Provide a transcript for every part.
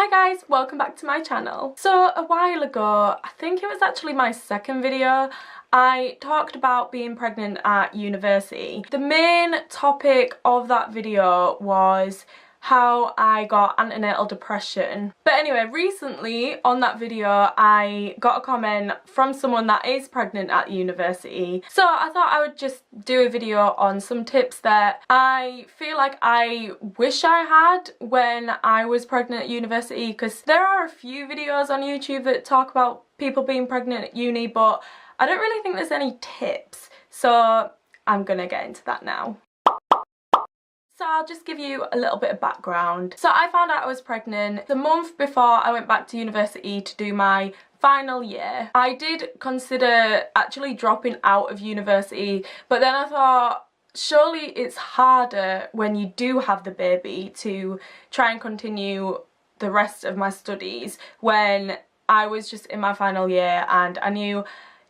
Hi guys, welcome back to my channel. So a while ago, I think it was actually my second video, I talked about being pregnant at university. The main topic of that video was how I got antenatal depression. But anyway, recently on that video I got a comment from someone that is pregnant at university. So I thought I would just do a video on some tips that I feel like I wish I had when I was pregnant at university, because there are a few videos on YouTube that talk about people being pregnant at uni, but I don't really think there's any tips. So I'm gonna get into that now. So I'll just give you a little bit of background. So I found out I was pregnant the month before I went back to university to do my final year. I did consider actually dropping out of university, but then I thought surely it's harder when you do have the baby to try and continue the rest of my studies when I was just in my final year and I knew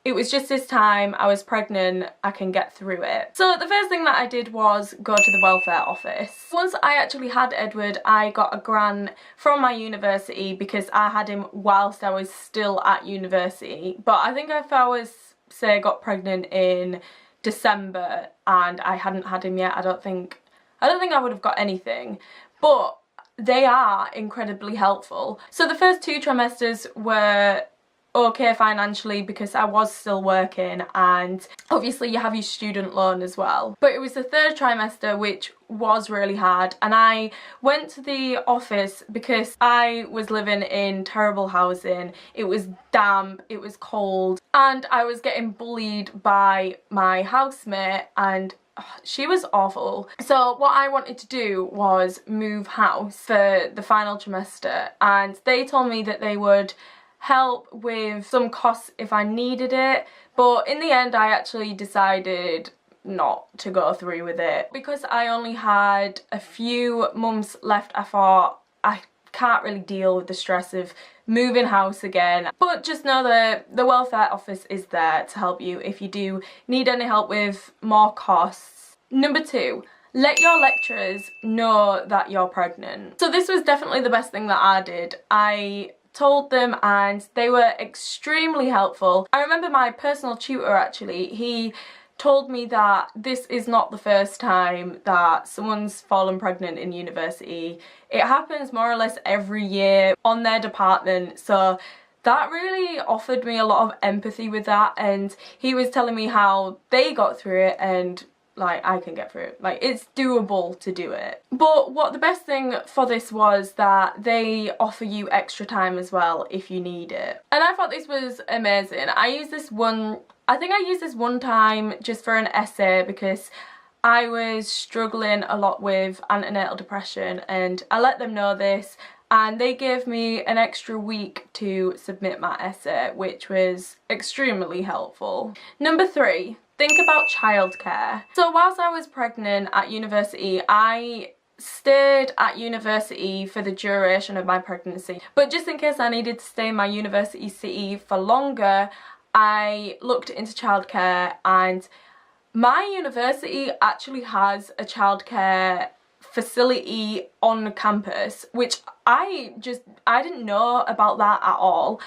it was just this time, I was pregnant, I can get through it. So the first thing that I did was go to the welfare office. Once I actually had Edward, I got a grant from my university because I had him whilst I was still at university. But I think if I was, say, got pregnant in December and I hadn't had him yet, I don't think I would have got anything. But they are incredibly helpful. So the first 2 trimesters were okay financially because I was still working, and obviously you have your student loan as well. But it was the 3rd trimester which was really hard, and I went to the office because I was living in terrible housing. It was damp, it was cold, and I was getting bullied by my housemate, and she was awful. So what I wanted to do was move house for the final trimester, and they told me that they would help with some costs if I needed it, but in the end I actually decided not to go through with it. Because I only had a few months left, I thought I can't really deal with the stress of moving house again. But just know that the welfare office is there to help you if you do need any help with more costs. Number 2, let your lecturers know that you're pregnant. So this was definitely the best thing that I did. I told them and they were extremely helpful. I remember my personal tutor actually, he told me that this is not the first time that someone's fallen pregnant in university. It happens more or less every year on their department, so that really offered me a lot of empathy with that, and he was telling me how they got through it and like I can get through it. Like, it's doable to do it. But what the best thing for this was that they offer you extra time as well if you need it. And I thought this was amazing. I think I used this one time just for an essay because I was struggling a lot with antenatal depression, and I let them know this, and they gave me an extra week to submit my essay, which was extremely helpful. Number 3. Think about childcare. So whilst I was pregnant at university, I stayed at university for the duration of my pregnancy. But just in case I needed to stay in my university city for longer, I looked into childcare, and my university actually has a childcare facility on campus, which I didn't know about that at all.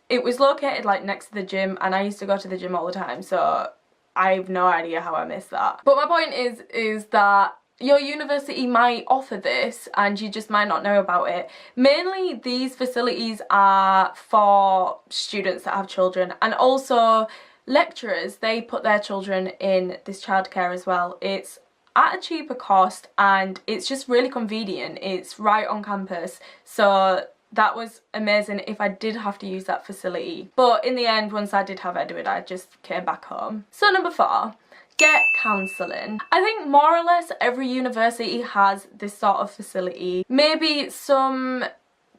It was located like next to the gym, and I used to go to the gym all the time, so I have no idea how I missed that. But my point is that your university might offer this and you just might not know about it. Mainly these facilities are for students that have children, and also lecturers, they put their children in this childcare as well. It's at a cheaper cost and it's just really convenient. It's right on campus, so that was amazing if I did have to use that facility. But in the end, once I did have Edward, I just came back home. So number 4, get counselling. I think more or less every university has this sort of facility. Maybe some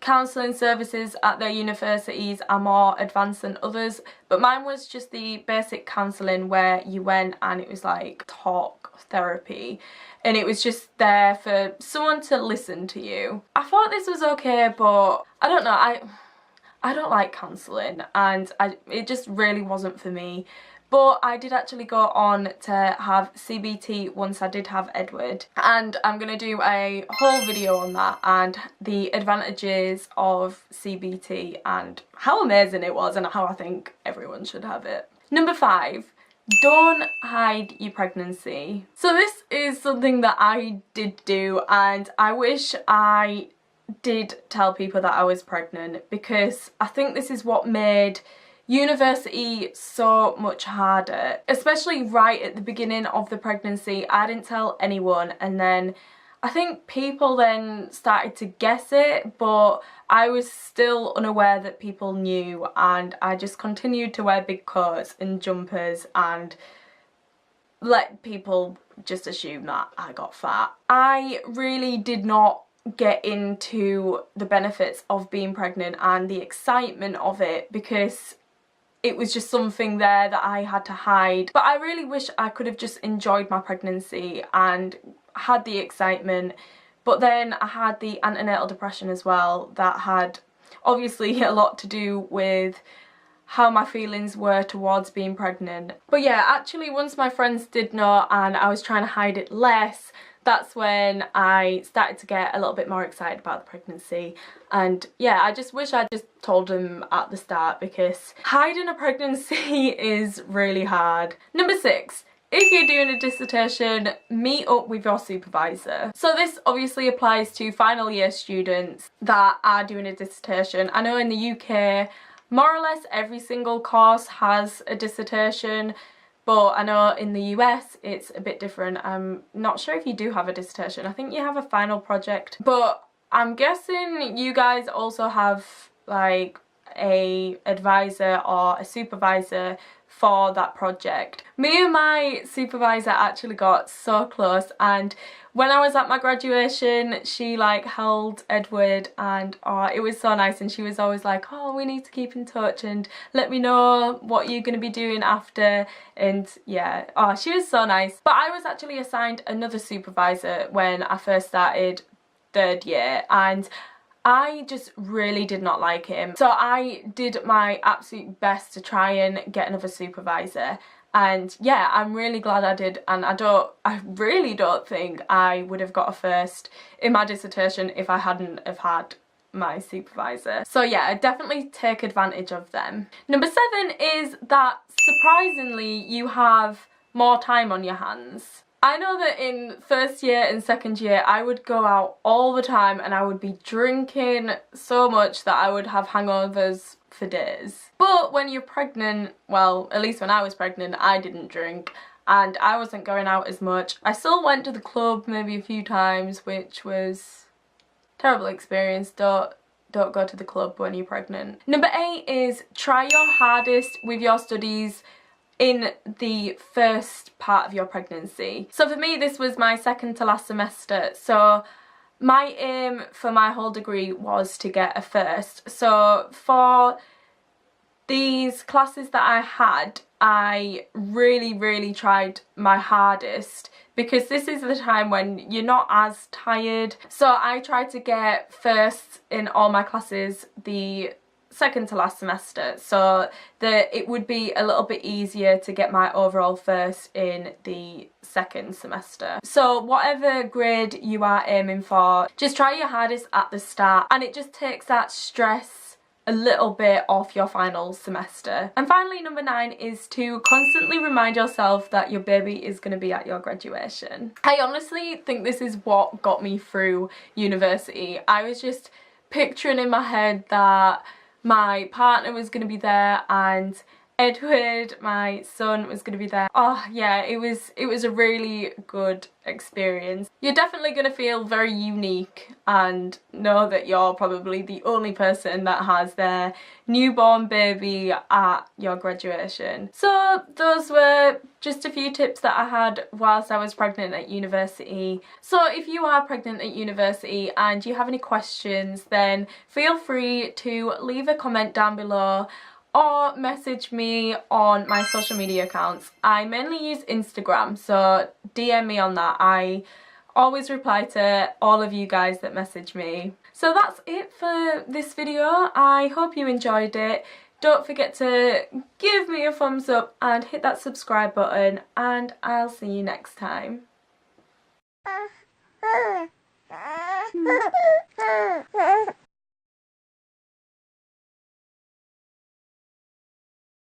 counselling services at their universities are more advanced than others, but mine was just the basic counselling where you went and it was like talk therapy, and it was just there for someone to listen to you. I thought this was okay, but I don't know, I don't like counselling, and it just really wasn't for me. but I did actually go on to have CBT once I did have Edward, and I'm going to do a whole video on that and the advantages of CBT and how amazing it was and how I think everyone should have it. Number 5. Don't hide your pregnancy. So this is something that I did do, and I wish I did tell people that I was pregnant, because I think this is what made university so much harder, especially right at the beginning of the pregnancy. I didn't tell anyone, and then I think people then started to guess it, but I was still unaware that people knew, and I just continued to wear big coats and jumpers and let people just assume that I got fat. I really did not get into the benefits of being pregnant and the excitement of it, because it was just something there that I had to hide. But I really wish I could have just enjoyed my pregnancy and had the excitement. But then I had the antenatal depression as well, that had obviously a lot to do with how my feelings were towards being pregnant. But yeah, actually once my friends did know and I was trying to hide it less, that's when I started to get a little bit more excited about the pregnancy. And yeah, I just wish I just told them at the start, because hiding a pregnancy is really hard. Number 6. If you're doing a dissertation, meet up with your supervisor. So this obviously applies to final year students that are doing a dissertation. I know in the UK, more or less every single course has a dissertation, but I know in the US it's a bit different. I'm not sure if you do have a dissertation. I think you have a final project, but I'm guessing you guys also have like a advisor or a supervisor for that project. Me and my supervisor actually got so close, and when I was at my graduation she like held Edward, and oh, it was so nice, and she was always like, oh, we need to keep in touch and let me know what you're going to be doing after. And yeah, oh, she was so nice. But I was actually assigned another supervisor when I first started 3rd year, and I just really did not like him. So I did my absolute best to try and get another supervisor. And yeah, I'm really glad I did, and I really don't think I would have got a first in my dissertation if I hadn't have had my supervisor. So yeah, definitely take advantage of them. Number 7 is that surprisingly you have more time on your hands. I know that in 1st year and 2nd year I would go out all the time and I would be drinking so much that I would have hangovers for days. But when you're pregnant, well, at least when I was pregnant, I didn't drink and I wasn't going out as much. I still went to the club maybe a few times, which was a terrible experience. Don't go to the club when you're pregnant. Number 8 is try your hardest with your studies in the first part of your pregnancy. So for me, this was my 2nd to last semester. So my aim for my whole degree was to get a first. So for these classes that I had, I really tried my hardest, because this is the time when you're not as tired. So I tried to get firsts in all my classes the 2nd to last semester, so that it would be a little bit easier to get my overall first in the 2nd semester. So whatever grade you are aiming for, just try your hardest at the start, and it just takes that stress a little bit off your final semester. And finally, number 9 is to constantly remind yourself that your baby is going to be at your graduation. I honestly think this is what got me through university. I was just picturing in my head that my partner was going to be there and Edward, my son, was going to be there. Oh yeah, it was a really good experience. You're definitely going to feel very unique and know that you're probably the only person that has their newborn baby at your graduation. So those were just a few tips that I had whilst I was pregnant at university. So if you are pregnant at university and you have any questions, then feel free to leave a comment down below or message me on my social media accounts. I mainly use Instagram, so DM me on that. I always reply to all of you guys that message me. So that's it for this video. I hope you enjoyed it. Don't forget to give me a thumbs up and hit that subscribe button, and I'll see you next time.